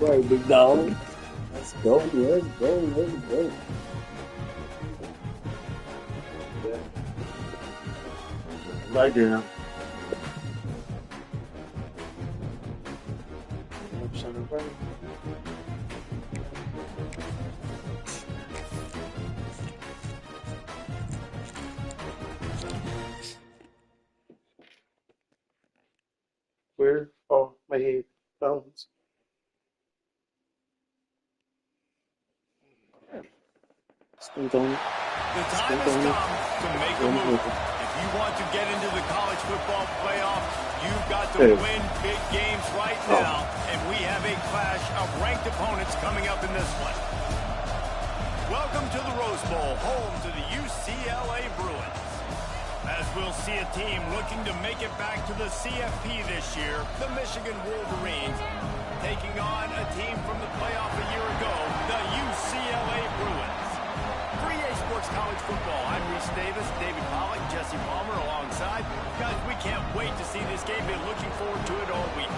Right, big dog. Let's go. Let's go. Let's go. Right there. Where are my headphones? The time has come to make a move. If you want to get into the college football playoff, you've got to win big games right now, and we have a clash of ranked opponents coming up in this one. Welcome to the Rose Bowl, home to the UCLA Bruins. As we'll see a team looking to make it back to the CFP this year, the Michigan Wolverines, taking on a team from the playoff a year ago, the UCLA Bruins. Sports College Football. I'm Reese Davis, David Pollack, Jesse Palmer alongside. Guys, we can't wait to see this game. Been looking forward to it all week.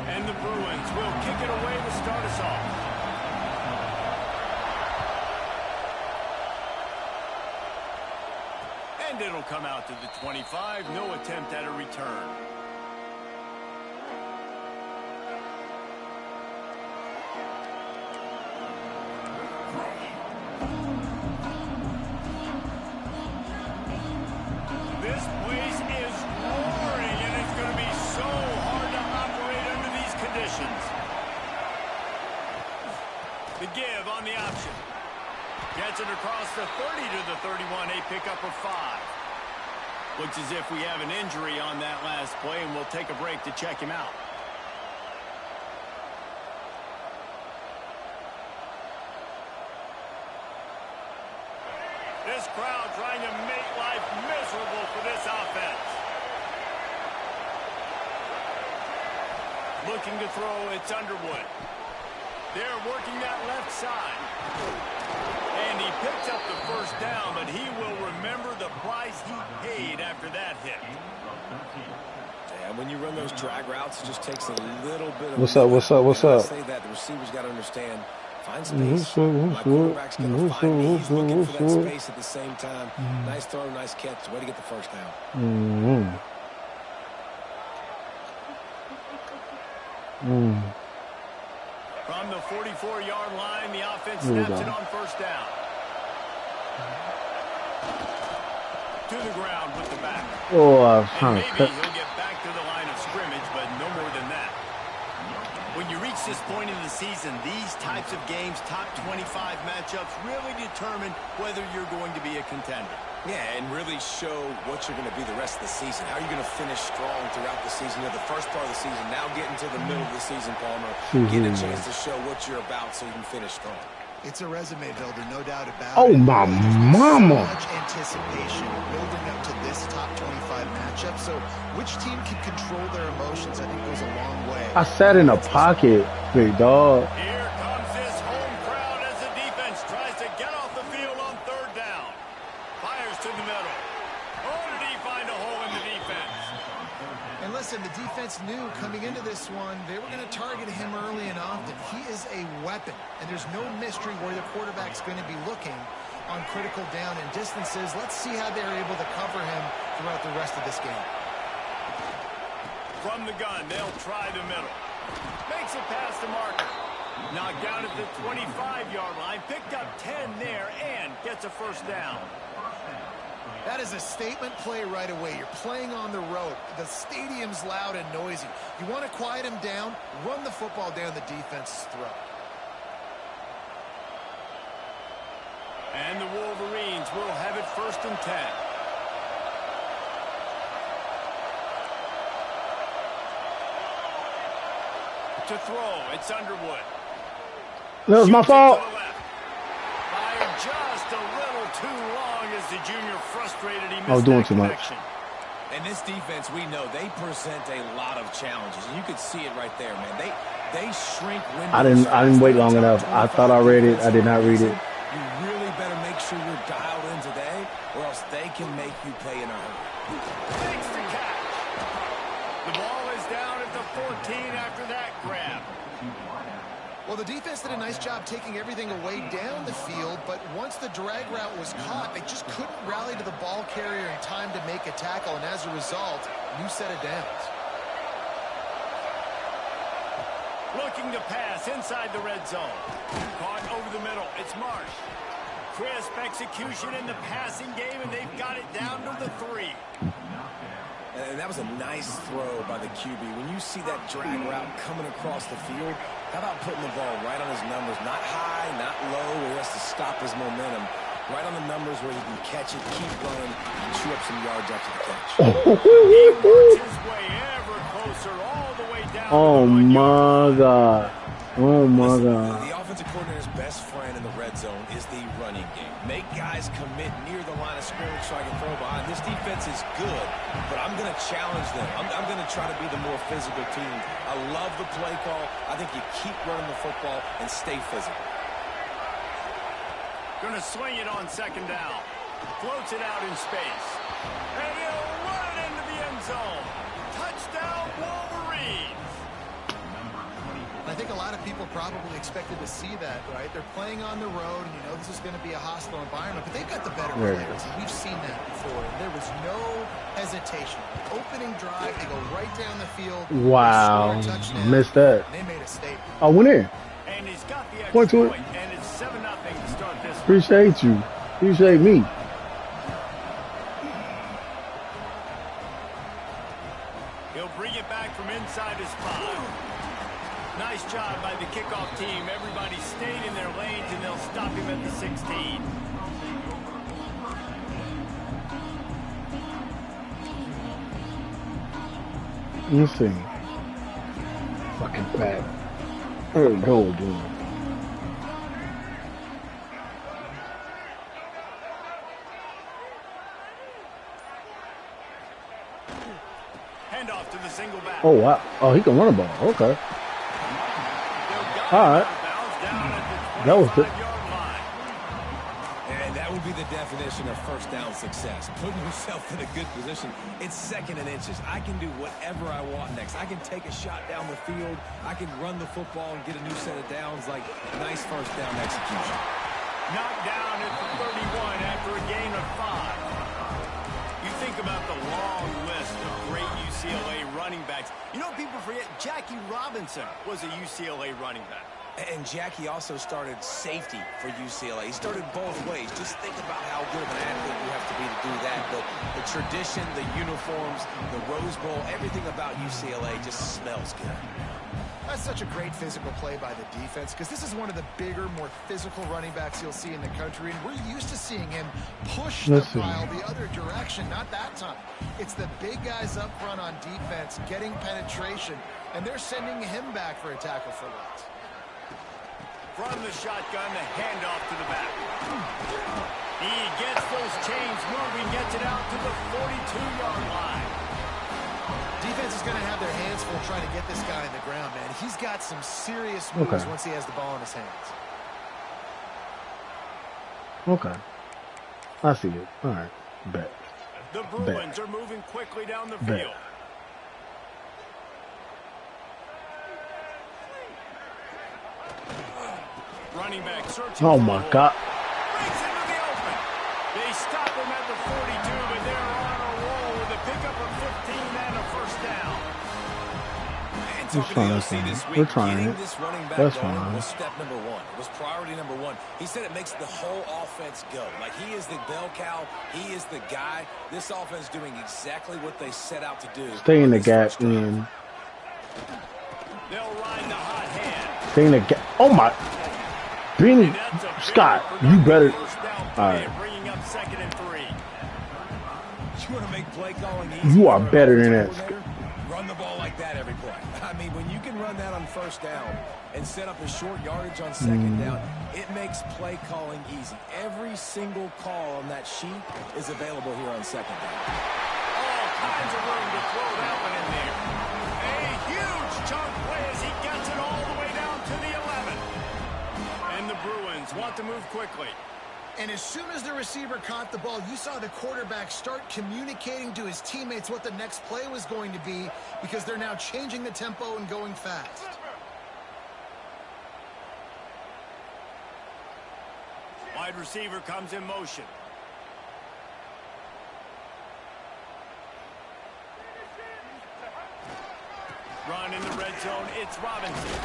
And the Bruins will kick it away to start us off. And it'll come out to the 25. No attempt at a return. This place is roaring, and it's going to be so hard to operate under these conditions. The give on the option. Gets it across the 30 to the 31, a pickup of 5. Looks as if we have an injury on that last play, and we'll take a break to check him out. This crowd trying to make life miserable for this offense. Looking to throw, it's Underwood. They're working that left side. And he picks up the first down, but he will remember the price he paid after that hit. And when you run those drag routes, it just takes a little bit of... What's up? I say that, the receivers got to understand, find space. My quarterback's going to find me. He's looking for that space at the same time. Nice throw, nice catch. Way to get the first down. From the 44-yard line, the offense snaps it on first down. To the ground with the back. And maybe he'll get back to the line of scrimmage, but no more than that. When you reach this point in the season, these types of games, top 25 matchups, really determine whether you're going to be a contender. Yeah, and really show what you're going to be the rest of the season. How are you going to finish strong throughout the season? You know, the first part of the season, now getting to the middle of the season, Palmer, get a chance to show what you're about so you can finish strong. It's a resume builder, no doubt about it. Oh, my mama. So much anticipation building up to this top 25 matchup. So which team can control their emotions, I think, goes a long way. I sat in a pocket, big dog. Here comes this home crowd as the defense tries to get off the field on third down. Fires to the middle. Oh, did he find a hole in the defense? And listen, the defense knew coming into this one, they were going to target him early and often. He is a weapon, and there's no mystery where the quarterback's going to be looking on critical down and distances. Let's see how they're able to cover him throughout the rest of this game. From the gun, they'll try the middle. Makes it past the marker. Knocked down at the 25-yard line. Picked up 10 there and gets a first down. That is a statement play right away. You're playing on the road. The stadium's loud and noisy. You want to quiet him down, run the football down the defense's throat. And the Wolverines will have it 1st and 10. To throw, it's Underwood. That was my fault. Fired just a little too long as the junior frustrated. He missed I was doing too much. And this defense, we know, they present a lot of challenges. And you could see it right there, man. They shrink windows. I didn't wait long enough. I thought I read it. I did not read it. You really better make sure you're dialed in today, or else they can make you pay in a hurry. Takes the catch. The ball is down at the 14 after that grab. Well, the defense did a nice job taking everything away down the field, but once the drag route was caught, they just couldn't rally to the ball carrier in time to make a tackle, and as a result, new set of downs. Looking to pass inside the red zone. Caught over the middle. It's Marsh. Crisp execution in the passing game, and they've got it down to the 3. And that was a nice throw by the QB. When you see that drag route coming across the field, how about putting the ball right on his numbers? Not high, not low, where he has to stop his momentum. Right on the numbers where he can catch it, keep running, and chew up some yards after the catch. He works his way ever closer all the way down. Oh, my God. Oh, my God. The offensive coordinator's best friend in the red zone is the running game. Make guys commit near the line of scrimmage so I can throw behind. This defense is good, but I'm going to challenge them. I'm going to try to be the more physical team. I love the play call. I think you keep running the football and stay physical. Going to swing it on second down. Floats it out in space. And he'll run it into the end zone. Touchdown, Wolverines. I think a lot of people probably expected to see that, right? They're playing on the road, and you know this is going to be a hostile environment, but they've got the better players. We've seen that before. There was no hesitation. Opening drive, they go right down the field. Wow. Missed that. They made a statement. I went in. And he's got the Point to it. And it's 7-0 to start this. Appreciate you. Appreciate me. He'll bring it back from inside his 5. Nice job by the kickoff team. Everybody stayed in their lanes, and they'll stop him at the 16. You see. Fucking fat. Oh, no, dude. Handoff to the single back. Oh, wow. Oh, he can run a ball. Okay. All right. That was good. And that would be the definition of first down success. Putting yourself in a good position. It's 2nd and inches. I can do whatever I want next. I can take a shot down the field. I can run the football and get a new set of downs. Like, nice first down execution. Knocked down at the 31 after a gain of 5. You think about the long list of great UCLA running backs. You know, people forget Jackie Robinson was a UCLA running back. And Jackie also started safety for UCLA. He started both ways. Just think about how good of an athlete you have to be to do that. But the tradition, the uniforms, the Rose Bowl, everything about UCLA just smells good. That's such a great physical play by the defense, because this is one of the bigger, more physical running backs you'll see in the country, and we're used to seeing him push the pile the other direction. Not that time. It's the big guys up front on defense getting penetration, and they're sending him back for a tackle for loss. From the shotgun, the handoff to the back. He gets those chains moving, gets it out to the 42-yard line. Defense is going to have their hands full trying to get this guy in the ground, man. He's got some serious moves once he has the ball in his hands. Okay. I see it. All right. Bet. The Bruins are moving quickly down the field. Running back searching. Oh, my God. Breaks into the open. They stop him at the 42, but they're on a roll with a pickup of 15 and a first down. And talking to the OC this week, getting this running back going was step number 1. It was priority number 1. He said it makes the whole offense go. Like, he is the bell cow. He is the guy. This offense doing exactly what they set out to do. Stay in the gap, man. They'll ride the hot hand. Stay in the gap. Oh, my. Being Scott, you better. All right. Bringing up 2nd and 3. You want to make play calling easy? You are better than that. Run the ball like that every play. I mean, when you can run that on first down and set up a short yardage on second down, it makes play calling easy. Every single call on that sheet is available here on second down. Oh, kinds of room to throw that one in there. A huge chunk play as he gets it all the way down to the 11. And the Bruins want to move quickly. And as soon as the receiver caught the ball, you saw the quarterback start communicating to his teammates what the next play was going to be, because they're now changing the tempo and going fast. Wide receiver comes in motion. Run in the red zone. It's Robinson.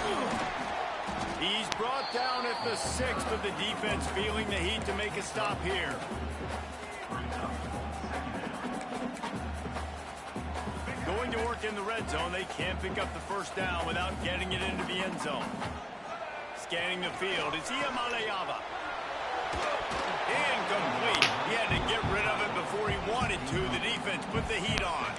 He's brought down at the 6, but the defense feeling the heat to make a stop here. Going to work in the red zone. They can't pick up the first down without getting it into the end zone. Scanning the field. It's Iamaleava. Incomplete. He had to get rid of it before he wanted to. The defense put the heat on.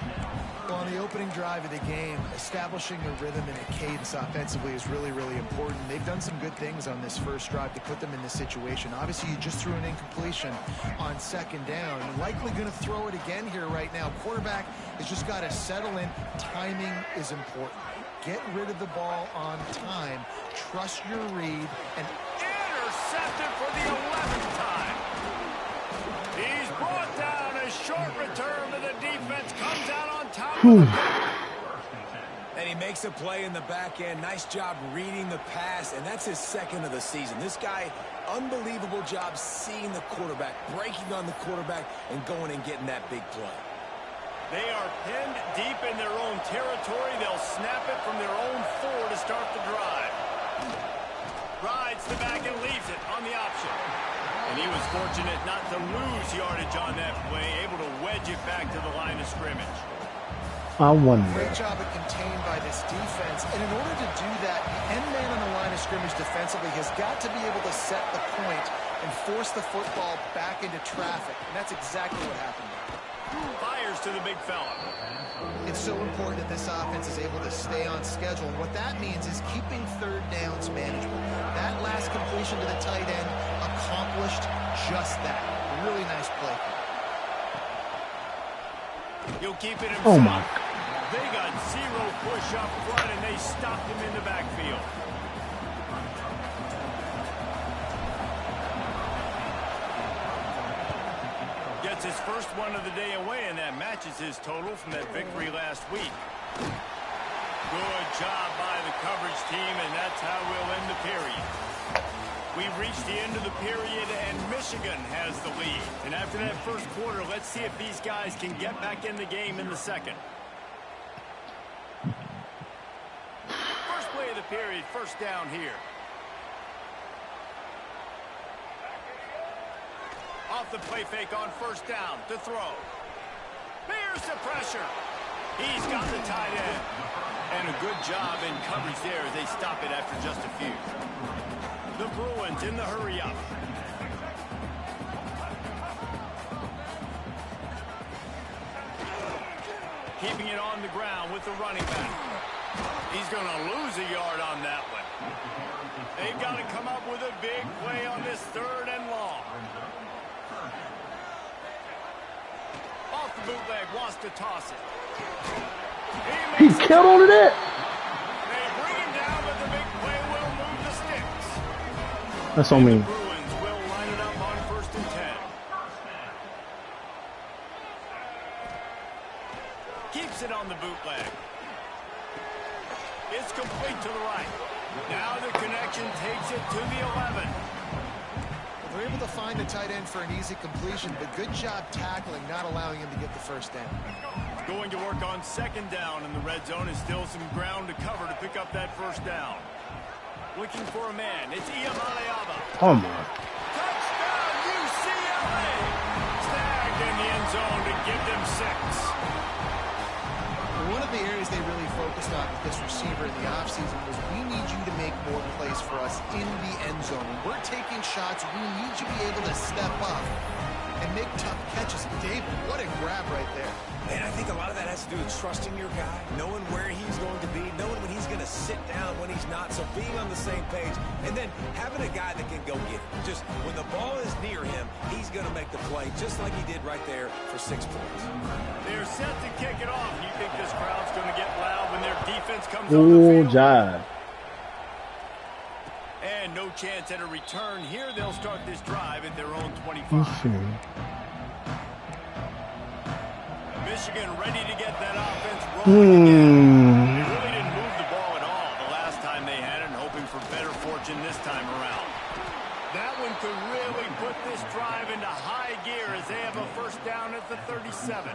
Well, on the opening drive of the game, establishing a rhythm and a cadence offensively is really, really important. They've done some good things on this first drive to put them in this situation. Obviously, you just threw an incompletion on second down. Likely going to throw it again here right now. Quarterback has just got to settle in. Timing is important. Get rid of the ball on time. Trust your read. And intercepted for the 11th time. He's brought down a short return, but the defense comes out on top of the and he makes a play in the back end. Nice job reading the pass, and that's his second of the season. This guy, unbelievable job seeing the quarterback, breaking on the quarterback, and going and getting that big play. They are pinned deep in their own territory. They'll snap it from their own 4 to start the drive. Rides the back and leaves it on the option. And he was fortunate not to lose yardage on that play, able to wedge it back to the line of scrimmage. I wonder. Great job of contained by this defense. And in order to do that, the end man on the line of scrimmage defensively has got to be able to set the point and force the football back into traffic. And that's exactly what happened there. Fires to the big fella. It's so important that this offense is able to stay on schedule. And what that means is keeping third downs manageable. That last completion to the tight end accomplished just that. Really nice play. He'll keep it himself. Oh my. They got 0 push up front, and they stopped him in the backfield. Gets his first one of the day away, and that matches his total from that victory last week. Good job by the coverage team, and that's how we'll end the period. We've reached the end of the period, and Michigan has the lead. And after that first quarter, let's see if these guys can get back in the game in the second. First play of the period, first down here. Off the play fake on first down to throw. Here's the pressure. He's got the tight end. And a good job in coverage there as they stop it after just a few. The Bruins in the hurry-up. Keeping it on the ground with the running back. He's going to lose a yard on that one. They've got to come up with a big play on this 3rd and long. Off the bootleg, wants to toss it. He killed on it. They bring him down, but the big play will move the sticks. That's on me. The Bruins will line it up on 1st and 10. Keeps it on the bootleg. It's complete to the right. Now the connection takes it to the 11. They're able to find the tight end for an easy completion, but good job tackling, not allowing him to get the first down. Going to work on 2nd down in the red zone. Is still some ground to cover to pick up that first down. Looking for a man. It's Iamaleava. Oh my. Touchdown, UCLA! Snagged in the end zone to give them 6. One of the areas they really focused on with this receiver in the offseason was, we need you to make more plays for us in the end zone. When we're taking shots, we need you to be able to step up and make tough catches. David, what a grab right there. And I think a lot of that has to do with trusting your guy, knowing where he's going to be, knowing when he's going to sit down, when he's not. So being on the same page, and then having a guy that can go get it. Just when the ball is near him, he's going to make the play, just like he did right there for 6 points. They're set to kick it off. You think this crowd's going to get loud when their defense comes on the field? Jive. And no chance at a return here. They'll start this drive at their own 25. Michigan ready to get that offense rolling again. They really didn't move the ball at all the last time they had it, and hoping for better fortune this time around. That one could really put this drive into high gear as they have a first down at the 37.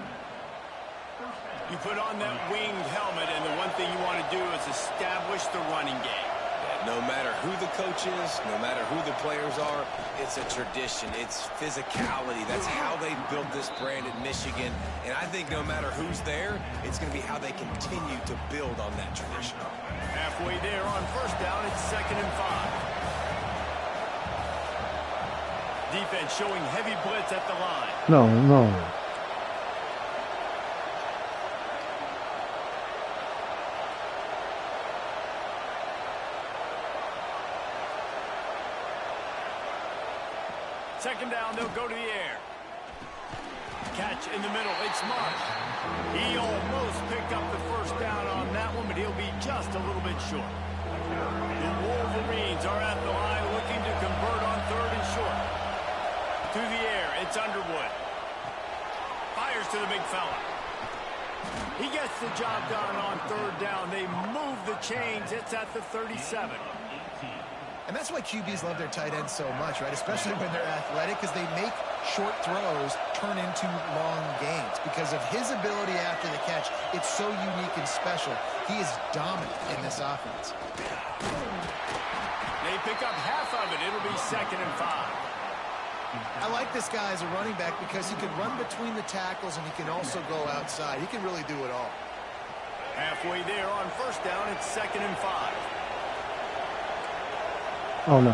You put on that winged helmet, and the one thing you want to do is establish the running game. No matter who the coach is, no matter who the players are, it's a tradition. It's physicality. That's how they built this brand at Michigan. And I think no matter who's there, it's going to be how they continue to build on that tradition. Halfway there on first down, it's 2nd and 5. Defense showing heavy blitz at the line. No. Second down, they'll go to the air. Catch in the middle, it's Marsh. He almost picked up the first down on that one, but he'll be just a little bit short. The Wolverines are at the line looking to convert on 3rd and short. To the air, it's Underwood. Fires to the big fella. He gets the job done on 3rd down. They move the chains. It's at the 37. And that's why QBs love their tight ends so much, right? Especially when they're athletic, because they make short throws turn into long gains. Because of his ability after the catch, it's so unique and special. He is dominant in this offense. They pick up half of it. It'll be 2nd and 5. I like this guy as a running back because he can run between the tackles and he can also go outside. He can really do it all. Halfway there on first down, it's 2nd and 5. Oh, no.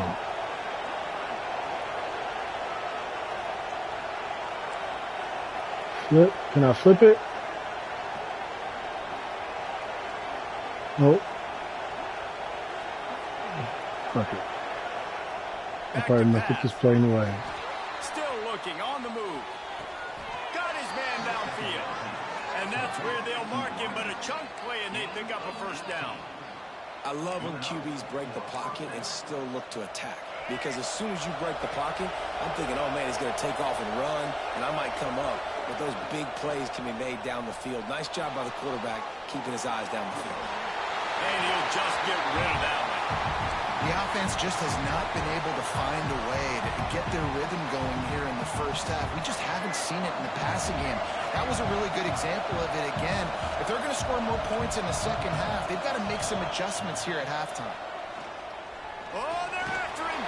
Flip. Can I flip it? Nope. Fuck it. I'll probably not get this play anyway. Still looking on the move. Got his man downfield. And that's where they'll mark him, but a chunk play and they pick up a first down. I love when QBs break the pocket and still look to attack. Because as soon as you break the pocket, I'm thinking, oh, man, he's going to take off and run, and I might come up. But those big plays can be made down the field. Nice job by the quarterback keeping his eyes down the field. And he'll just get rid of that one. The offense just has not been able to find a way to get their rhythm going here in the first half. We just haven't seen it in the passing game. That was a really good example of it again. If they're going to score more points in the second half, they've got to make some adjustments here at halftime. Oh, they're after him.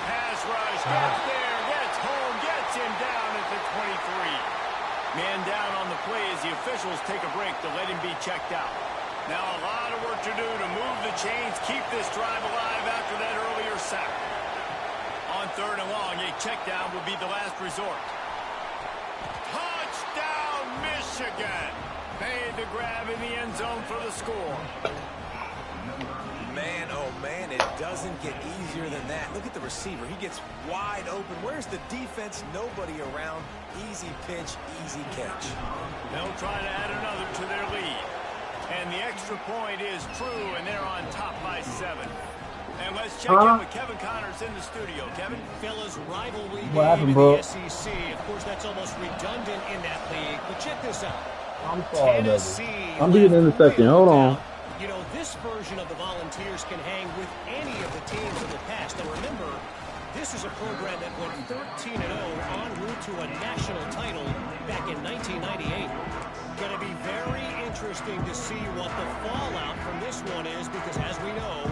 Pass rush, gets there, gets home, gets him down at the 23. Man down on the play as the officials take a break to let him be checked out. Now a lot of work to do to move the chains, keep this drive alive after that earlier sack. On 3rd and long, a check down will be the last resort. Touchdown, Michigan! Made the grab in the end zone for the score. Man, oh man, it doesn't get easier than that. Look at the receiver. He gets wide open. Where's the defense? Nobody around. Easy pitch, easy catch. They'll try to add another to their lead. And the extra point is true, and they're on top by 7. And let's check in with Kevin Connors in the studio. Kevin? Fellas, rivalry What happened, game bro? in the SEC. Of course, that's almost redundant in that league. But check this out. I'm sorry, Tennessee. I'm being in a second. Hold on. You know, this version of the Volunteers can hang with any of the teams in the past. Now, remember, this is a program that went 13-0 en route to a national title back in 1998. Going to be very interesting to see what the fallout from this one is because, as we know,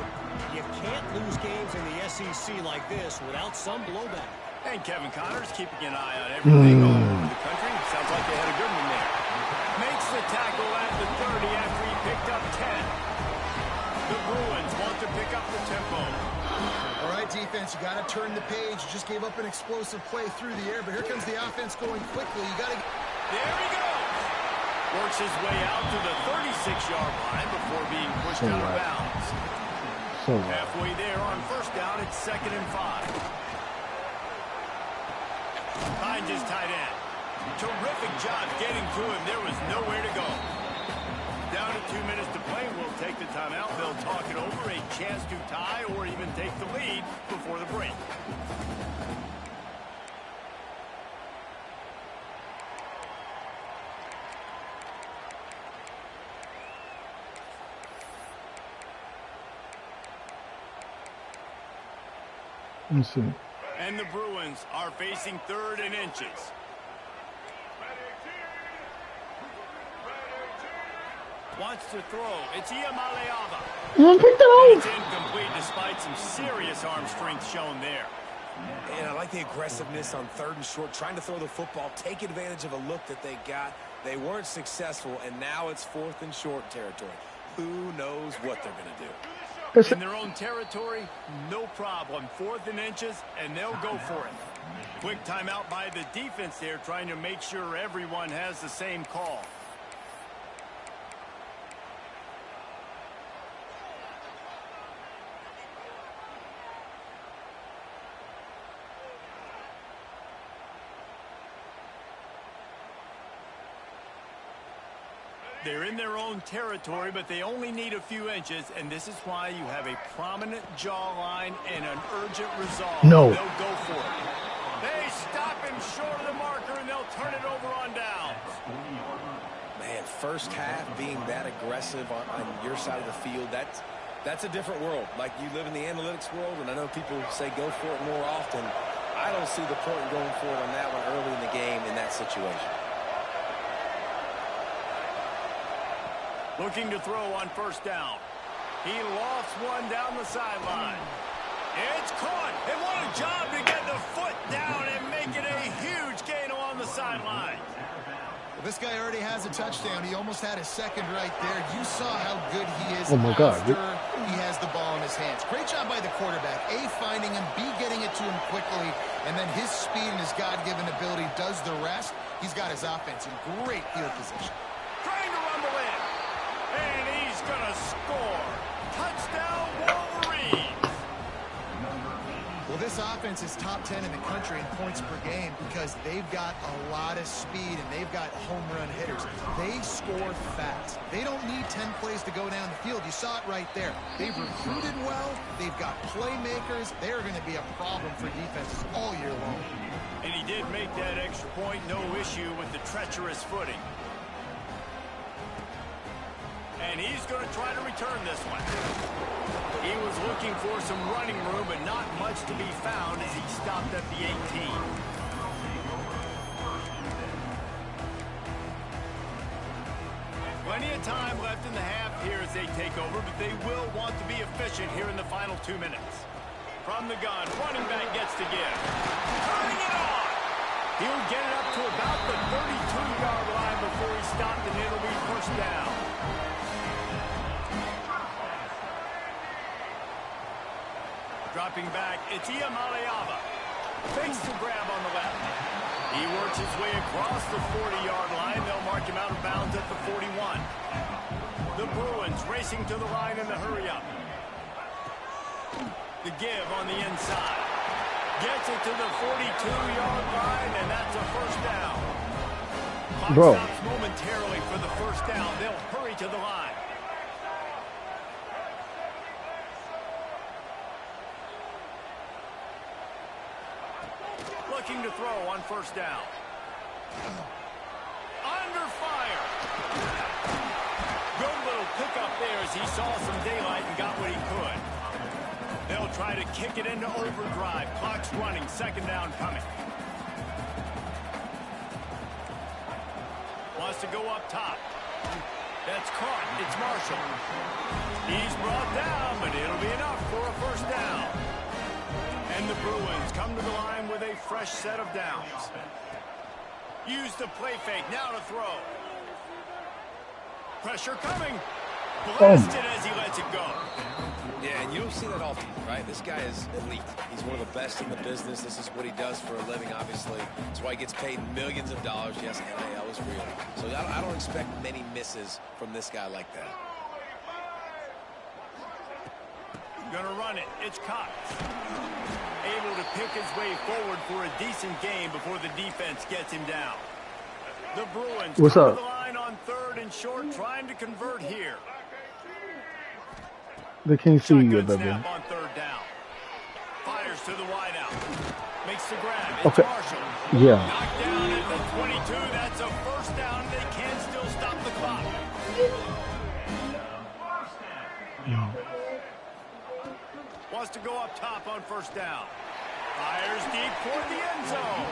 you can't lose games in the SEC like this without some blowback. And Kevin Connors keeping an eye on everything all over the country. Sounds like they had a good one there. Makes the tackle at the 30 after he picked up 10. The Bruins want to pick up the tempo. All right, defense, you got to turn the page. You just gave up an explosive play through the air, but here comes the offense going quickly. You got to... There he goes. Works his way out to the 36-yard line before being pushed out of bounds. Halfway there on first down, it's 2nd and 5. Finds his tight end. Terrific job getting to him. There was nowhere to go. Down to 2 minutes to play. We'll take the timeout. They'll talk it over. A chance to tie or even take the lead before the break. Let's see. And the Bruins are facing 3rd and inches. Wants to throw. It's Iamaleava. It's incomplete despite some serious arm strength shown there. And I like the aggressiveness on 3rd and short, trying to throw the football, take advantage of a look that they got. They weren't successful, and now it's 4th and short territory. Who knows what they're going to do? In their own territory, no problem. 4th and inches, and they'll go for it. Quick timeout by the defense there, trying to make sure everyone has the same call. They're in their own territory, but they only need a few inches, and this is why you have a prominent jawline and an urgent resolve. No. They'll go for it. They stop him short of the marker, and they'll turn it over on downs. Man, first half being that aggressive on your side of the field, that's a different world. Like, you live in the analytics world, and I know people say go for it more often. I don't see the point in going for it on that one early in the game in that situation. Looking to throw on first down. He lofts one down the sideline. It's caught. And what a job to get the foot down and make it a huge gain along the sideline. Well, this guy already has a touchdown. He almost had a second right there. You saw how good he is. Oh, my God. After he has the ball in his hands. Great job by the quarterback. A, finding him. B, getting it to him quickly. And then his speed and his God-given ability does the rest. He's got his offense in great field position. Trying to rumble in. And he's going to score. Touchdown, Wolverines. Well, this offense is top 10 in the country in points per game because they've got a lot of speed and they've got home run hitters. They score fast. They don't need 10 plays to go down the field. You saw it right there. They've recruited well. They've got playmakers. They're going to be a problem for defenses all year long. And he did make that extra point. No issue with the treacherous footing. And he's going to try to return this one. He was looking for some running room, but not much to be found as he stopped at the 18. Plenty of time left in the half here as they take over, but they will want to be efficient here in the final 2 minutes. From the gun, running back gets to give. Turning it on! He'll get it up to about the 32-yard line before he stopped, and it'll be first down. Dropping back, it's Iamaleava. Fakes to grab on the left. He works his way across the 40-yard line. They'll mark him out of bounds at the 41. The Bruins racing to the line in the hurry-up. The give on the inside. Gets it to the 42-yard line, and that's a first down. Clock stops momentarily for the first down. They'll hurry to the line. Looking to throw on first down. Under fire. Good little pickup there as he saw some daylight and got what he could. They'll try to kick it into overdrive. Clock's running. Second down coming. Wants to go up top. That's caught. It's Marshall. He's brought down, but it'll be enough for a first down. And the Bruins come to the line with a fresh set of downs. Use the play fake. Now to throw. Pressure coming. Blasted as he lets it go. Yeah, and you don't see that often, right? This guy is elite. He's one of the best in the business. This is what he does for a living, obviously. That's why he gets paid millions of dollars. Yes, NIL is real. So I don't expect many misses from this guy like that. Gonna run it. It's Cox. Able to pick his way forward for a decent game before the defense gets him down. The Bruins What's up? The line on 3rd and short, trying to convert here. They can't see you, baby. Snap on 3rd down. Fires to the wideout. Makes the grab. It's Okay. Marshall. Yeah. Knocked down at the 22. That's a first down. They can still stop the clock. Wants to go up top on 1st down. Fires deep toward the end zone.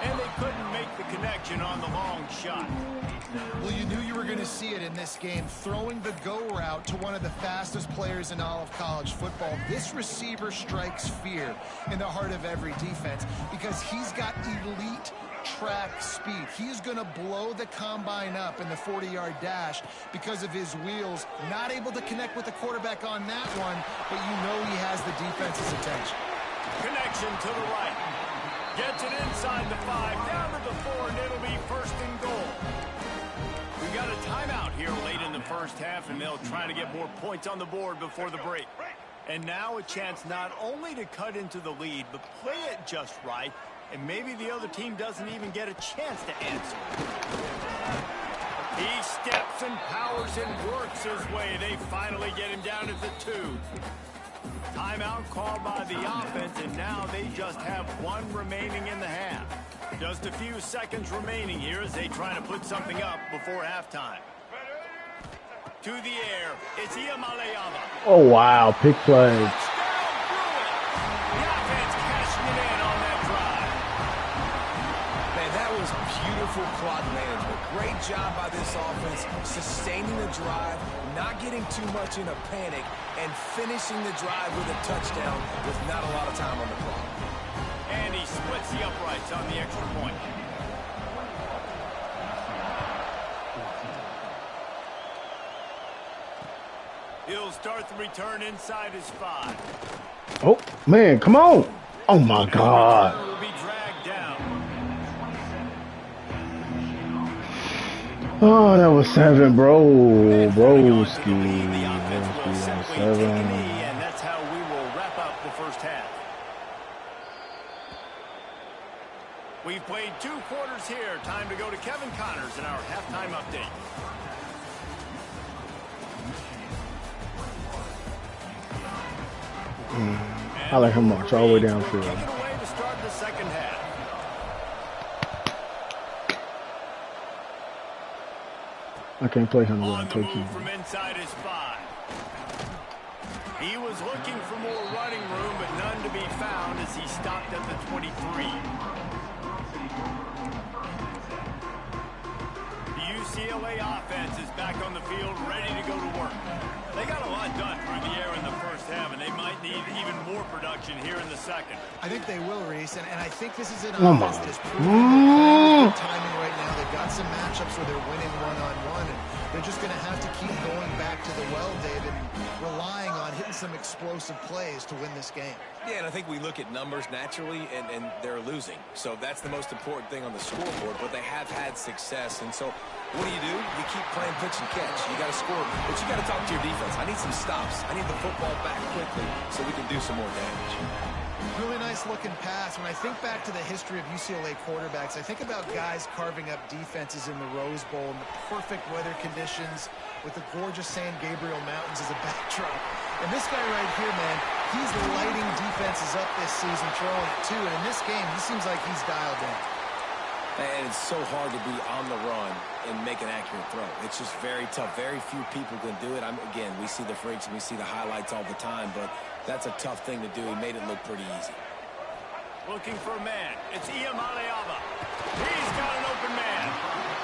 And they couldn't make the connection on the long shot. Well, you knew you were going to see it in this game, throwing the go route to one of the fastest players in all of college football. This receiver strikes fear in the heart of every defense because he's got elite track speed. He's going to blow the combine up in the 40-yard dash because of his wheels. Not able to connect with the quarterback on that one, but you know he has the defense's attention. Connection to the right. Gets it inside the 5, down to the 4, and it'll be 1st and goal. We got a timeout here late in the first half, and they'll try to get more points on the board before the break. And now a chance not only to cut into the lead, but play it just right, and maybe the other team doesn't even get a chance to answer. He steps and powers and works his way. They finally get him down at the 2. Timeout called by the offense, and now they just have 1 remaining in the half. Just a few seconds remaining here as they try to put something up before halftime. To the air, it's Iamaleava. Oh, wow. Pick play. The offense cashing it in on that drive. Man, that was beautiful clock management. Great job by this offense, sustaining the drive, not getting too much in a panic, and finishing the drive with a touchdown with not a lot of time on the clock. And he splits the uprights on the extra point. He'll start the return inside his 5. Oh, man, come on. Oh, my God. Will be dragged down. Oh, that was 7, bro. Broski. The offense will simply take a 7. knee, and that's how we will wrap up the first half. We've played 2 quarters here. Time to go to Kevin Connors in our halftime update. I let him march all the way downfield. Kick it away to start the second half. I can't play him. On I the take move you. from inside his 5. He was looking for more running room, but none to be found as he stopped at the 23. The UCLA offense is back on the field, ready to go to work. They got a lot done through the air in the first half, and they might need even more production here in the second. I think they will, Reese, and I think this is an offense that is proving their timing right now. They've got some matchups where they're winning one-on-one, and they're just going to have to keep going back to the well, David, and relying on hitting some explosive plays to win this game. Yeah, and I think we look at numbers naturally, and they're losing. So that's the most important thing on the scoreboard, but they have had success. And so what do? You keep playing pitch and catch. You got to score, but you got to talk to your defense. I need some stops. I need the football back quickly so we can do some more damage. Really nice looking pass. When I think back to the history of UCLA quarterbacks, I think about guys carving up defenses in the Rose Bowl in the perfect weather conditions with the gorgeous San Gabriel Mountains as a backdrop. And this guy right here, man, he's lighting defenses up this season, throwing it too. And in this game, he seems like he's dialed in. And it's so hard to be on the run and make an accurate throw. It's just very tough. Very few people can do it. Again, we see the freaks and we see the highlights all the time, but that's a tough thing to do. He made it look pretty easy. Looking for a man. It's Iamaleava. He's got an open man.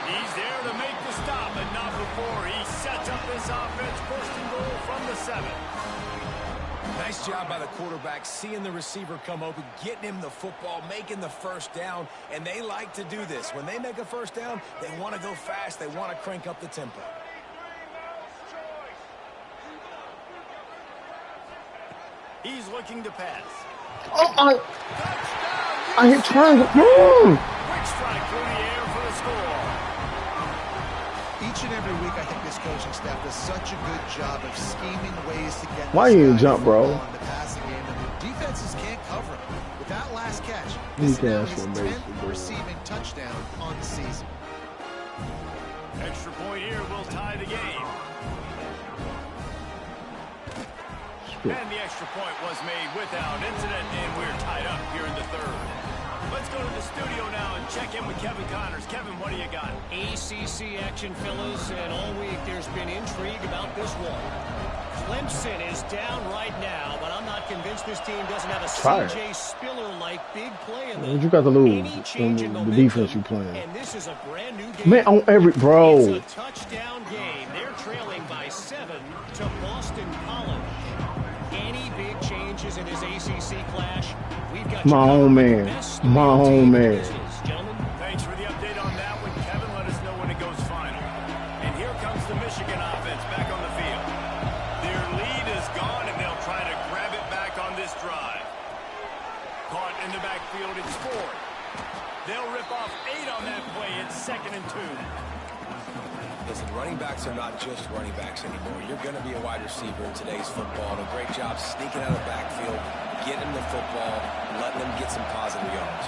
He's there to make the stop, but not before he sets up this offense. 1st and goal from the 7. Nice job by the quarterback, seeing the receiver come open, getting him the football, making the first down, and they like to do this. When they make a first down, they want to go fast. They want to crank up the tempo. He's looking to pass. Oh, I hit turn. Quick strike through the air for the score. Each and every week, I think this coaching staff does such a good job of scheming ways to get Why you didn't jump, bro? in the passing game, and the defenses can't cover it. With that last catch, this is now his 10th receiving touchdown on the season. Extra point here will tie the game. And the extra point was made without incident, and we're tied up here in the third. Let's go to the studio now and check in with Kevin Connors. Kevin, what do you got? ACC action, fellas, and all week there's been intrigue about this one. Clemson is down right now, but I'm not convinced this team doesn't have a C.J. Spiller-like big play in them. You got to lose from the defense you playing. And this is a brand new game. Man, on every bro. It's a touchdown game. They're trailing by 7 to Boston College. Any big changes in this ACC clash? We've got my own man. My own man. Gentlemen. Thanks for the update on that one, Kevin. Let us know when it goes final. And here comes the Michigan offense back on the field. Their lead is gone, and they'll try to grab it back on this drive. Caught in the backfield, it's 4. They'll rip off 8 on that play. It's 2nd and 2. Listen, running backs are not just running backs anymore. You're going to be a wide receiver in today's football. And a great job sneaking out of the backfield, getting the football, letting them get some positive yards.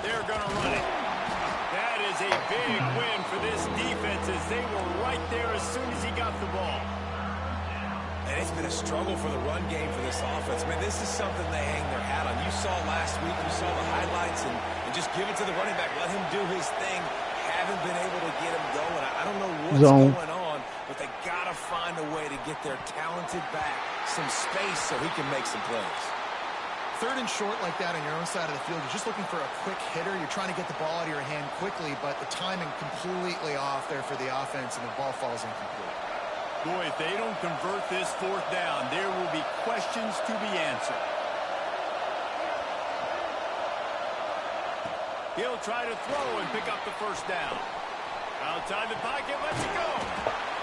They're going to run it. That is a big win for this defense as they were right there as soon as he got the ball. And it's been a struggle for the run game for this offense. Man, this is something they hang their hat on. You saw last week, you saw the highlights, and just give it to the running back. Let him do his thing. Haven't been able to get him going. I don't know what's going on, but they got to find a way to get their talented back some space so he can make some plays. 3rd and short like that on your own side of the field, you're just looking for a quick hitter. You're trying to get the ball out of your hand quickly, but the timing completely off there for the offense, and the ball falls incomplete. Boy, if they don't convert this 4th down, there will be questions to be answered. He'll try to throw and pick up the 1st down. Outside the pocket, lets it go.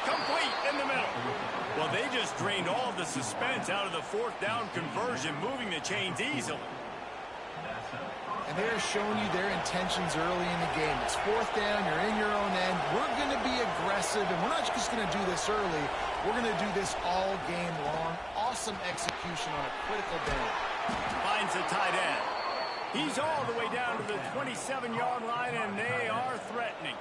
Complete in the middle. Well, they just drained all of the suspense out of the 4th down conversion, moving the chains easily. And they're showing you their intentions early in the game. It's 4th down, you're in your own end. We're going to be aggressive, and we're not just going to do this early. We're going to do this all game long. Awesome execution on a critical down. Finds a tight end. He's all the way down to the 27-yard line, and they are threatening.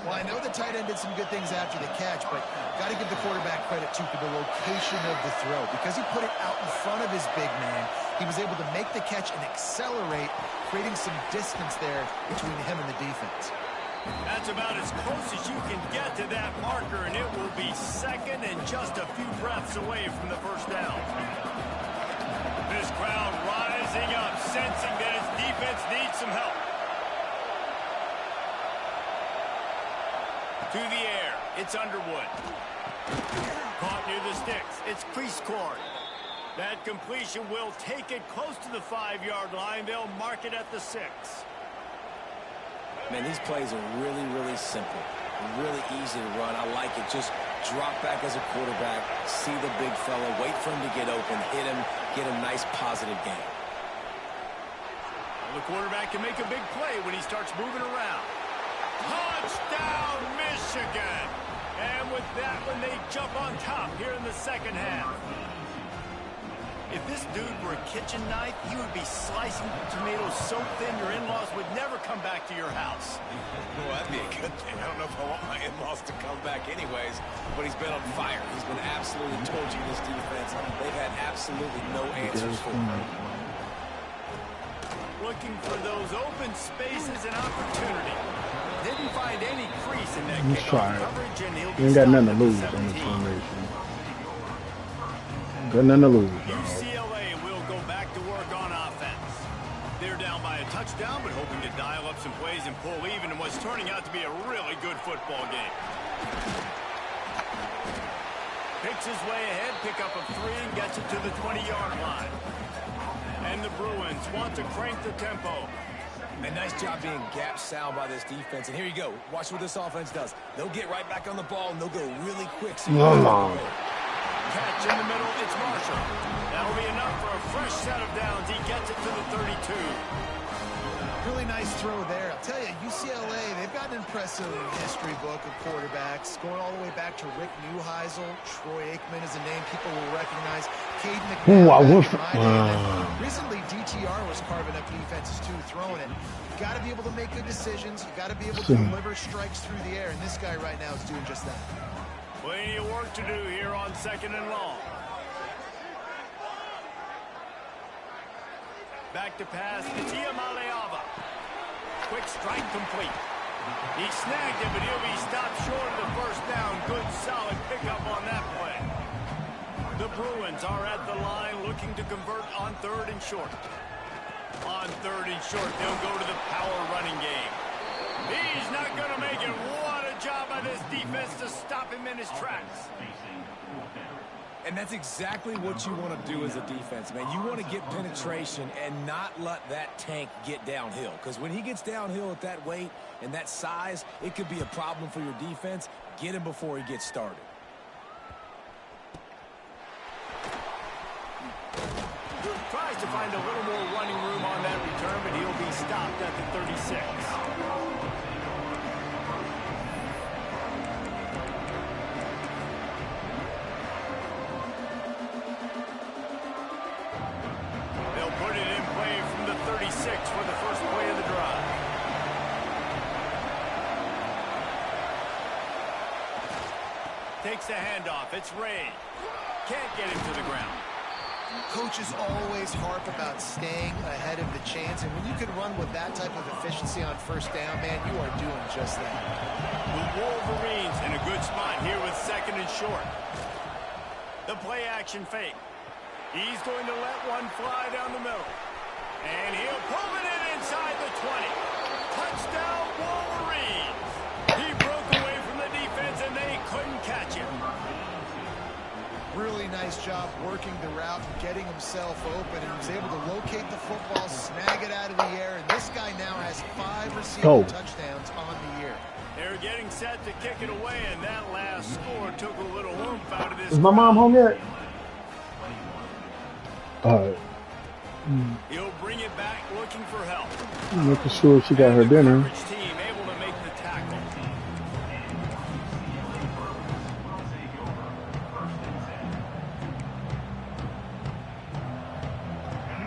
Well, I know the tight end did some good things after the catch, but got to give the quarterback credit, too, for the location of the throw. Because he put it out in front of his big man, he was able to make the catch and accelerate, creating some distance there between him and the defense. That's about as close as you can get to that marker, and it will be 2nd and just a few breaths away from the 1st down. This crowd rising up, sensing that his defense needs some help. To the air, it's Underwood. Caught near the sticks, it's Priestcourt. That completion will take it close to the 5-yard line. They'll mark it at the 6. Man, these plays are really, really simple. Really easy to run. I like it. Just drop back as a quarterback, see the big fella, wait for him to get open, hit him, get a nice positive game. Well, the quarterback can make a big play when he starts moving around. Touchdown, Michigan! And with that one, they jump on top here in the 2nd half. If this dude were a kitchen knife, he would be slicing tomatoes so thin your in-laws would never come back to your house. Well, that'd be a good thing. I don't know if I want my in-laws to come back anyways, but he's been on fire. He's been absolutely torching this defense. They've had absolutely no answers for him. Looking for those open spaces and opportunity. Didn't find any crease in that kickoff coverage, and he'll be ain't got nothing to lose on this formation. Got nothing to lose. UCLA will go back to work on offense. They're down by a touchdown, but hoping to dial up some plays and pull even in what's turning out to be a really good football game. Picks his way ahead, pick up a 3, and gets it to the 20-yard line. And the Bruins want to crank the tempo. A nice job being gap sound by this defense. And here you go. Watch what this offense does. They'll get right back on the ball, and they'll go really quick. So catch in the middle. It's Marshall. That'll be enough for a fresh set of downs. He gets it to the 32. Really nice throw there. I'll tell you, UCLA, they've got an impressive history book of quarterbacks, going all the way back to Rick Neuheisel. Troy Aikman is a name people will recognize. Cade McNabb. Recently, DTR was carving up defenses too, throwing it. You got to be able to make good decisions. You got to be able to deliver strikes through the air, and this guy right now is doing just that. Plenty of work to do here on 2nd and long. Back to pass, it's Iamaleava. Quick strike complete. He snagged it, but he'll be stopped short of the first down. Good, solid pickup on that play. The Bruins are at the line looking to convert on 3rd and short. On 3rd and short, they'll go to the power running game. He's not going to make it. What a job by this defense to stop him in his tracks. And that's exactly what you want to do as a defense, man. You want to get penetration and not let that tank get downhill. Because when he gets downhill at that weight and that size, it could be a problem for your defense. Get him before he gets started. Tries to find a little more running room on that return, but he'll be stopped at the 36. For the first play of the drive. Takes the handoff. It's Ray. Can't get him to the ground. Coaches always harp about staying ahead of the chains, and when you can run with that type of efficiency on 1st down, man, you are doing just that. The Wolverines in a good spot here with 2nd and short. The play action fake. He's going to let one fly down the middle. And he'll pull it in inside the 20. Touchdown, Wolverines. He broke away from the defense, and they couldn't catch him. Really nice job working the route and getting himself open, and he was able to locate the football, snag it out of the air, and this guy now has 5 receiving touchdowns on the year. They're getting set to kick it away, and that last score took a little oomph out of this. Is my mom home yet? All right. He'll bring it back looking for help. Making sure she got her dinner. Team able to make the tackle.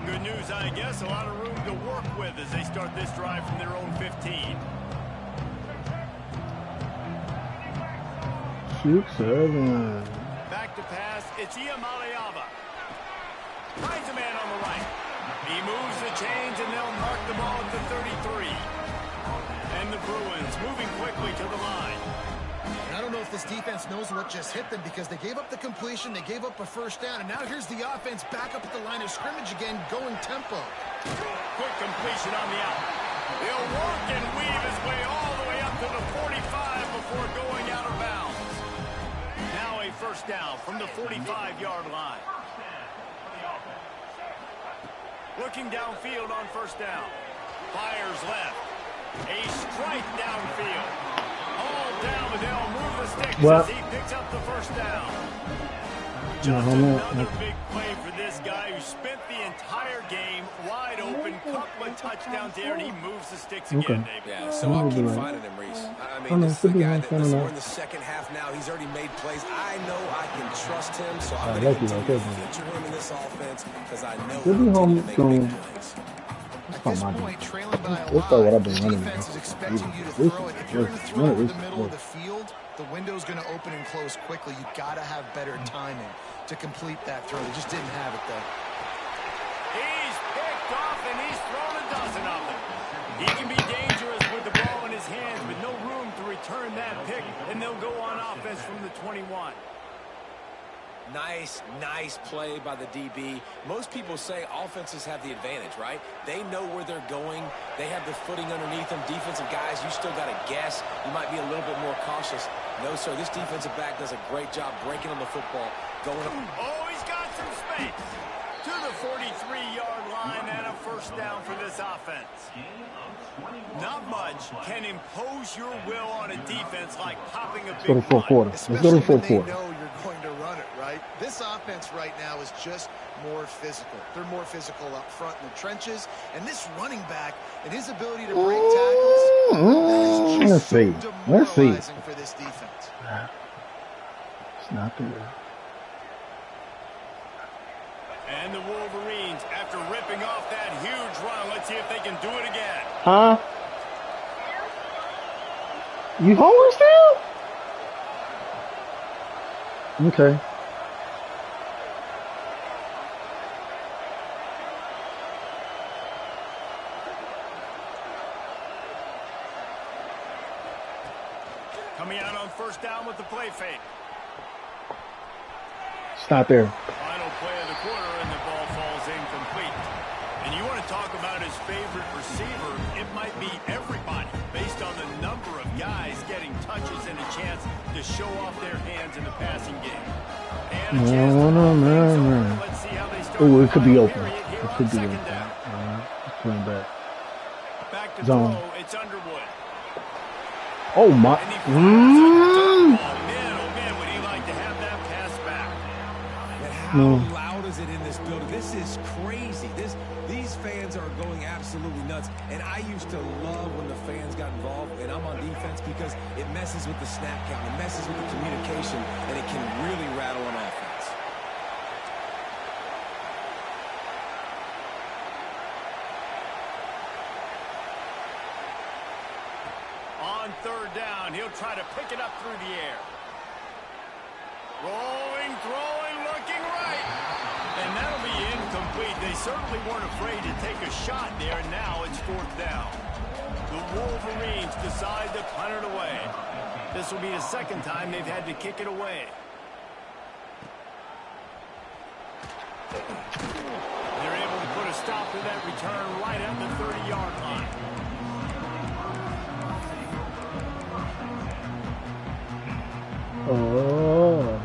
Good news, I guess. A lot of room to work with as they start this drive from their own 15. 6-7. Back to pass. It's Iamaleava. Finds a man on the right. He moves the chains, and they'll mark the ball at the 33. And the Bruins moving quickly to the line. And I don't know if this defense knows what just hit them, because they gave up the completion, they gave up a 1st down, and now here's the offense back up at the line of scrimmage again, going tempo. Quick completion on the out. He'll work and weave his way all the way up to the 45 before going out of bounds. Now a 1st down from the 45-yard line. Looking downfield on 1st down. Fires left. A strike downfield. All down, but they'll move the sticks as he picks up the 1st down. Just another big play for this guy who spent the entire game wide open. Couple of touchdowns there, and he moves the sticks again, David. Yeah, so I'll keep finding him, Reese. I mean, this is the guy that we're in the 2nd half now. He's already made plays. I know I can trust him, so I'm going to continue to feature him in this offense because I know he'll continue to make big plays. At this point, trailing by a lot, the defense is expecting you to throw it. If you're going to throw it in the middle of the field, the window's going to open and close quickly. You've got to have better timing to complete that throw. They just didn't have it, though. He's picked off, and he's thrown a dozen of them. He can be dangerous with the ball in his hands, but no room to return that pick, and they'll go on offense from the 21. Nice play by the DB. Most people say offenses have the advantage, right? They know where they're going. They have the footing underneath them. Defensive guys, you still got to guess. You might be a little bit more cautious. No, sir, this defensive back does a great job breaking on the football. Going up. Oh, he's got some space. To the 43-yard line and a 1st down for this offense. Not much can impose your will on a defense like popping a big run. Let's go to 4-4. They know you're going to run it, right? This offense right now is just more physical. They're more physical up front in the trenches. And this running back and his ability to break tackles, that is just so demoralizing for this defense. It's not good. And the Wolverines, after ripping off that huge run, let's see if they can do it again. Huh? You hungry still? Okay. Coming out on first down with the play fake. It's not there. Final play of the quarter, and the ball falls incomplete. And you want to talk about his favorite receiver, it might be everybody, based on the number of guys getting touches and a chance to show off their hands in the passing game. And a chance to let's see how they start. Oh, it could be open. It could be open. Let's turn back. Back to Zone. throw, it's Underwood. Oh my! Oh man, would he like to have that pass back? And how loud is it in this building? This is crazy. These fans are going absolutely nuts. And I used to love when the fans got involved, and I'm on defense because it messes with the snap count, it messes with the communication, and it can really rattle an offense. On third down, he'll try to pick it up through the air. Rolling, throwing, looking right. And that'll be incomplete. They certainly weren't afraid to take a shot there. Now it's fourth down. The Wolverines decide to punt it away. This will be the second time they've had to kick it away. They're able to put a stop to that return right at the 30-yard line. Oh.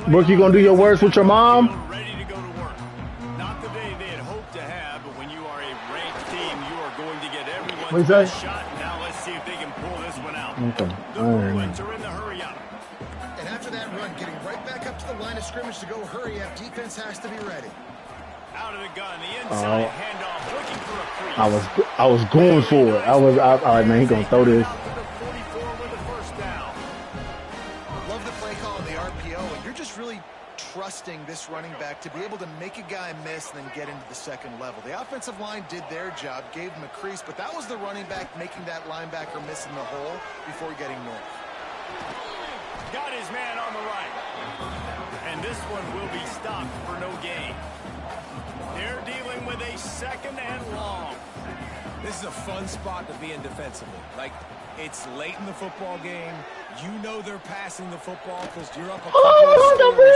Brooke, you gonna do your worst with your mom? Ready to go to work. Not the day they had hoped to have, but when you are a ranked team, you are going to get everyone's best shot. Now let's see if they can pull this one out. Okay. The Bruins are in the hurry up. And after that run, getting right back up to the line of scrimmage to go hurry up, defense has to be ready. Out of the gun, the inside handoff, looking for a free. I was going for it. I man, he gonna throw this. Love the play call on the RPO, and you're just really trusting this running back to be able to make a guy miss and then get into the second level. The offensive line did their job, gave him a crease, but that was the running back making that linebacker miss in the hole before getting north. Got his man on the right. And this one will be stopped for no gain. They're dealing with a second and long. This is a fun spot to be in defensively. Like, it's late in the football game. You know they're passing the football because you're up a couple of scores.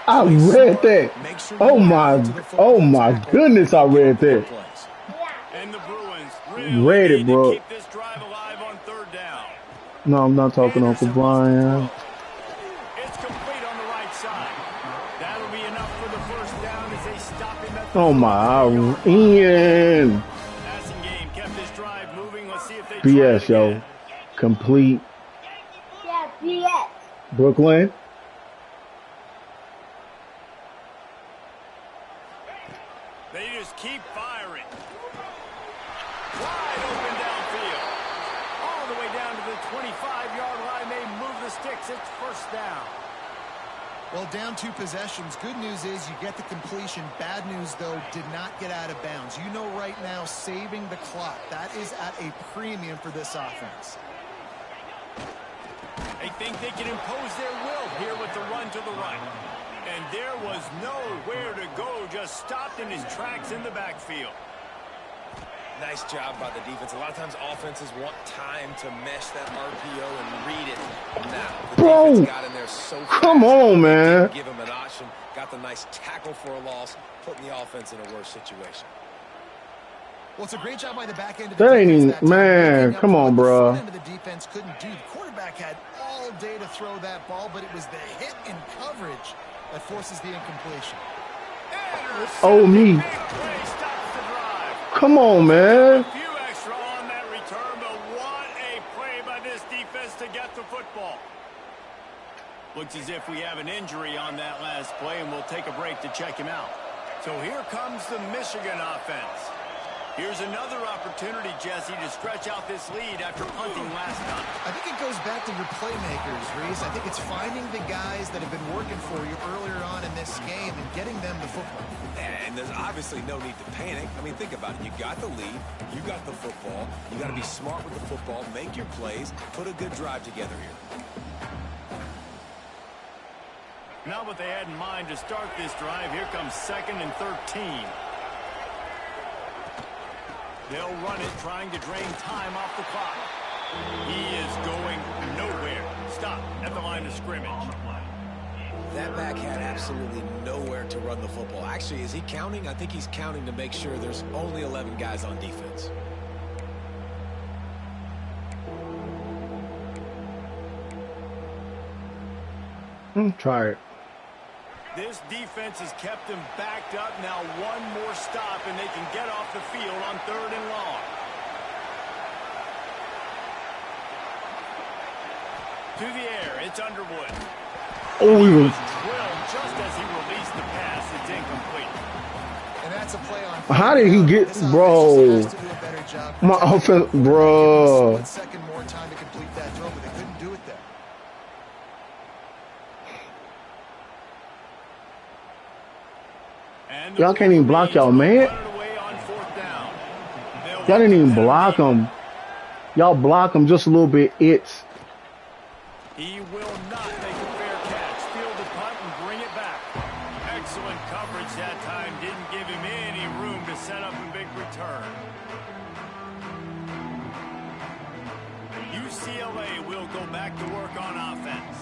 I read that. Oh my goodness, I read that. And the Bruins really need to keep this drive alive on third down. No, I'm not talking Uncle Brian. It's complete on the right side. That'll be enough for the first down as they stop him at the Oh my, Ian. passing game kept this drive moving. Let's see if they BS, yo. Complete. Yeah, BS. Brooklyn. They just keep firing. Wide open downfield. All the way down to the 25-yard line. They move the sticks. It's first down. Well, down 2 possessions. Good news is you get the completion. Bad news, though, did not get out of bounds. You know right now, saving the clock. That is at a premium for this offense. They think they can impose their will here with the run to the right. And there was nowhere to go, just stopped in his tracks in the backfield. Nice job by the defense. A lot of times offenses want time to mesh that RPO and read it. Now, the defense got in there so fast. Come on, man. Give him an option. Got the nice tackle for a loss, putting the offense in a worse situation. Well, it's a great job by the back end of the That ain't defense. even, man, come on, bro. The front end of the defense couldn't do. The quarterback had all day to throw that ball, but it was the hit in coverage that forces the incompletion. Oh, me. Come on, man. A few extra on that return, but what a play by this defense to get the football. Looks as if we have an injury on that last play, and we'll take a break to check him out. So here comes the Michigan offense. Here's another opportunity, Jesse, to stretch out this lead after punting last time. I think it goes back to your playmakers, Reese. I think it's finding the guys that have been working for you earlier on in this game and getting them the football. And there's obviously no need to panic. I mean, think about it. You got the lead. You got the football. You got to be smart with the football. Make your plays. Put a good drive together here. Not what they had in mind to start this drive. Here comes 2nd and 13. They'll run it, trying to drain time off the clock. He is going nowhere. Stop at the line of scrimmage. That back had absolutely nowhere to run the football. Actually, is he counting? I think he's counting to make sure there's only 11 guys on defense. Try it. This defense has kept them backed up. Now one more stop, and they can get off the field on 3rd and long. To the air, it's Underwood. Oh, He was drilled just as he released the pass. It's incomplete. And that's a play on. how did he get, bro? My offense, bro. Second more time to complete that throw, but they couldn't do it there. Y'all can't even block y'all, man. Y'all didn't even block him. Y'all block him just a little bit. It's. He will not make a fair catch. Field the punt and bring it back. Excellent coverage that time. Didn't give him any room to set up a big return. UCLA will go back to work on offense.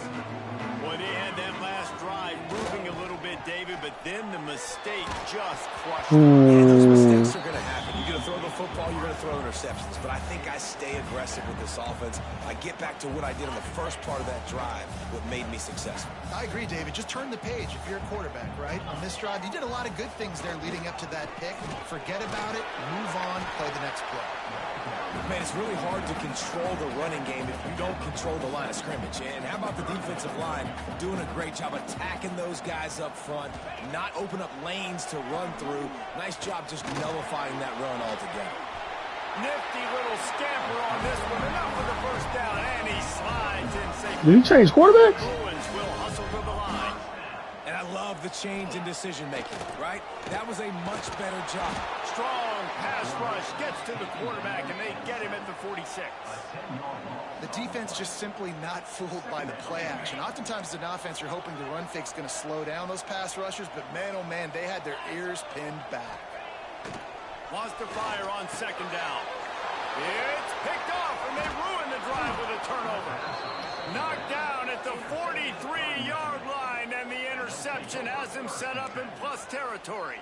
Boy, they had that last drive moving a little bit, David, but then the mistake just crushed them. Yeah, those mistakes are going to happen. You're going to throw the football, you're going to throw interceptions. But I think I stay aggressive with this offense. I get back to what I did on the first part of that drive, what made me successful. I agree, David. Just turn the page if you're a quarterback, right? On this drive, you did a lot of good things there leading up to that pick. Forget about it, move on, play the next play. Man, it's really hard to control the running game if you don't control the line of scrimmage. And how about the defensive line doing a great job attacking those guys up front, not open up lanes to run through. Nice job just nullifying that run altogether. Nifty little scamper on this one. Enough for the first down, and he slides in safely. Did he change quarterbacks? Bruins will hustle to the line. And I love the change in decision-making, right? That was a much better job. Strong pass rush gets to the quarterback, and they get him at the 46. The defense just simply not fooled by the play action. Oftentimes, as an offense, you're hoping the run fake's going to slow down those pass rushers, but man, oh man, they had their ears pinned back. Wants to fire on 2nd down. It's picked off, and they ruin the drive with a turnover. Knocked down at the 43-yard line, and the interception has him set up in plus territory.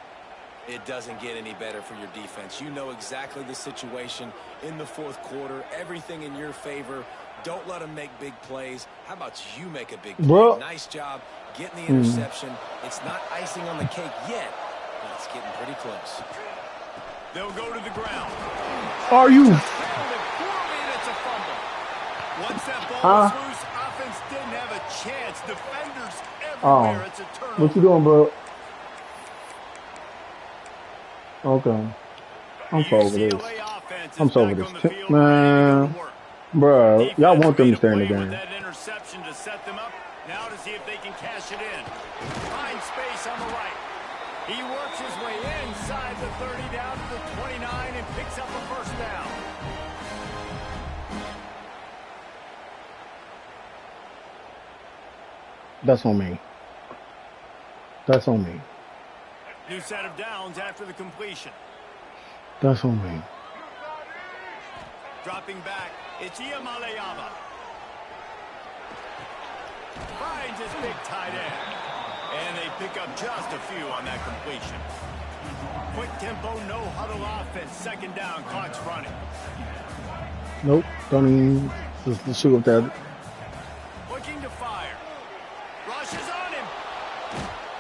It doesn't get any better for your defense. You know exactly the situation in the 4th quarter. Everything in your favor. Don't let them make big plays. How about you make a big play? Bro. Nice job getting the interception. It's not icing on the cake yet, but it's getting pretty close. They'll go to the ground. Are you? It's a fumble. Once that ball was loose, offense didn't have a chance. Defenders everywhere. It's a turnover. What you doing, bro? Okay. I'm so over this. I'm so over this. Man, bro, y'all want them to stay in the game. That interception to set them up. Now to see if they can cash it in. Find space on the right. He works his way inside the 30 down to the 29 and picks up a first down. That's on me. That's on me. New set of downs after the completion. That's on me. Dropping back, it's Iamaleava. Finds his big tight end. And they pick up just a few on that completion. Quick tempo, no huddle offense. 2nd down, clock's running. Nope, don't even. Let's shoot up that. Looking to fire. Rushes on him.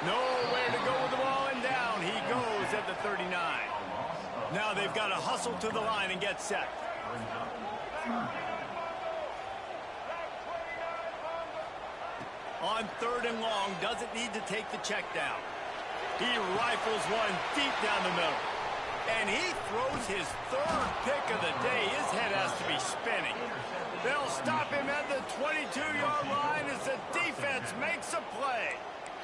Nowhere to go with the ball and down. He goes at the 39. Now they've got to hustle to the line and get set. On 3rd and long, doesn't need to take the check down. He rifles one deep down the middle. And he throws his 3rd pick of the day. His head has to be spinning. They'll stop him at the 22-yard line as the defense makes a play.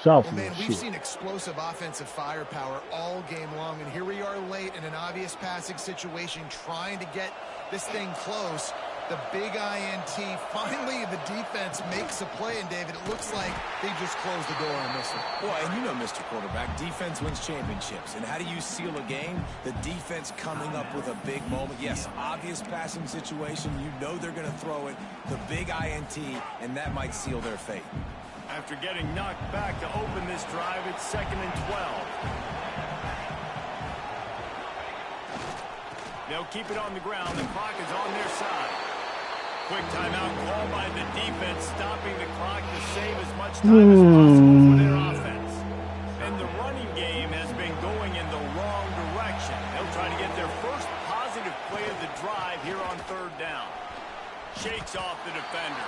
Well, man, we've seen explosive offensive firepower all game long, and here we are late in an obvious passing situation trying to get this thing close. The big INT, finally the defense makes a play, and David, it looks like they just closed the door on this one. Well, and you know, Mr. Quarterback, defense wins championships. And how do you seal a game? The defense coming up with a big moment. Yes, obvious passing situation. You know they're going to throw it. The big INT, and that might seal their fate. After getting knocked back to open this drive, it's 2nd and 12. They'll keep it on the ground. The clock is on their side. Quick timeout called by the defense, stopping the clock to save as much time as possible for their offense. And the running game has been going in the wrong direction. They'll try to get their first positive play of the drive here on 3rd down. Shakes off the defender.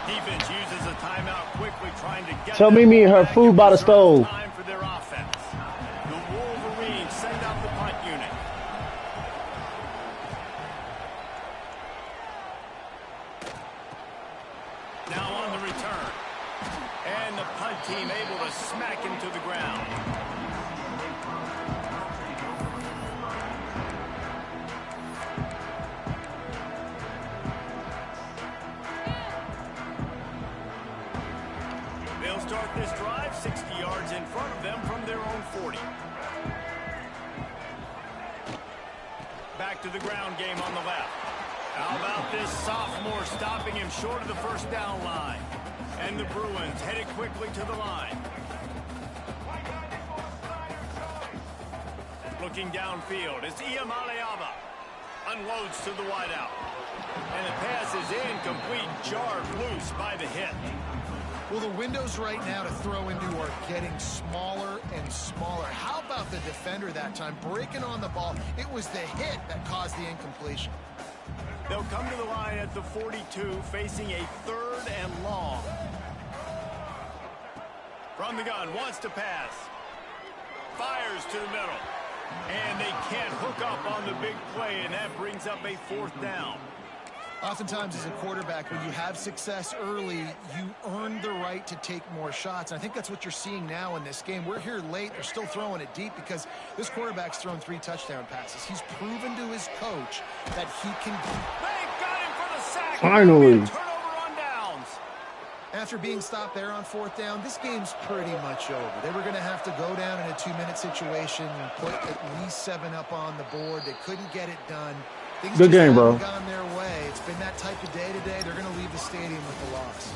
Defense uses a timeout quickly, trying to get. Tell Mimi her food by the stove. Time for their offense. The Wolverines send out the punt unit. Now on the return. And the punt team able to smack him to the ground. They'll start this drive 60 yards in front of them from their own 40. Back to the ground game on the left. How about this sophomore stopping him short of the 1st down line? And the Bruins headed quickly to the line. Looking downfield, it's Iamaleava. Unloads to the wideout. And the pass is incomplete, jarred loose by the hit. Well, the windows right now to throw into are getting smaller and smaller. How about the defender that time breaking on the ball? It was the hit that caused the incompletion. They'll come to the line at the 42, facing a 3rd and long. From the gun, wants to pass. Fires to the middle. And they can't hook up on the big play, and that brings up a 4th down. Oftentimes as a quarterback, when you have success early, you earn the right to take more shots. And I think that's what you're seeing now in this game. We're here late. They're still throwing it deep because this quarterback's thrown 3 touchdown passes. He's proven to his coach that he can. They got him for the sack. Finally. Turnover on downs. After being stopped there on 4th down, this game's pretty much over. They were going to have to go down in a 2-minute situation and put at least 7 up on the board. They couldn't get it done. Things Good game, bro. Gone their way. It's been that type of day today. They're going to leave the stadium with the loss.